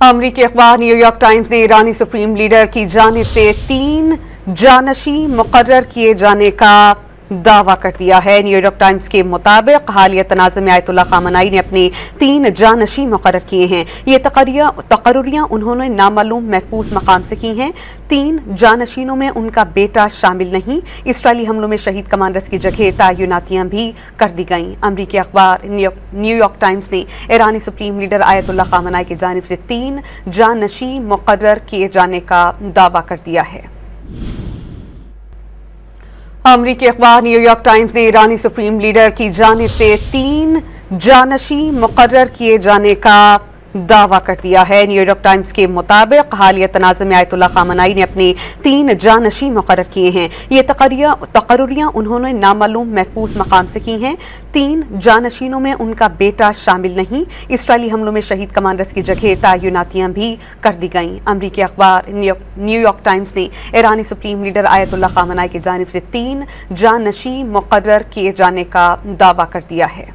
अमरीकी अखबार New York times ने ईरानी सुप्रीम लीडर की जानिब से 3 जानशी मुकर्रर किए जाने का दावा कर दिया है। न्यूयॉर्क टाइम्स के मुताबिक हालिया तनाज़ुम में आयतुल्लाह खामनाई ने अपने 3 जानशी मुकर्रर किए हैं। ये तकर्रियां उन्होंने नामालूम महफूज मकाम से की हैं। 3 जानशीनों में उनका बेटा शामिल नहीं। इसराइली हमलों में शहीद कमांडर्स की जगह तयनातियां भी कर दी गईं। अमरीकी अखबार न्यूयॉर्क टाइम्स ने ईरानी सुप्रीम लीडर आयतुल्लाह खामनाई की जानिब से 3 जानशी मुकर्रर किए जाने का दावा कर दिया है। अमरीकी अखबार न्यूयॉर्क टाइम्स ने ईरानी सुप्रीम लीडर की जानिब से 3 जानशी मुकर्रर किए जाने का दावा कर दिया है। न्यूयॉर्क टाइम्स के मुताबिक हालिया तनाज़ुम में आयतुल्लाह खामनाई ने अपने 3 जानशी मुकर्रर किए हैं। ये तकर्रियां उन्होंने नामालूम महफूज मकाम से की हैं। 3 जानशीनों में उनका बेटा शामिल नहीं। इसराइली हमलों में शहीद कमांडर्स की जगह तयनातियां भी कर दी गईं। अमरीकी अखबार न्यूयॉर्क टाइम्स ने ईरानी सुप्रीम लीडर आयतुल्लाह खामनाई की जानिब से 3 जानशी मुकर्रर किए जाने का दावा कर दिया है।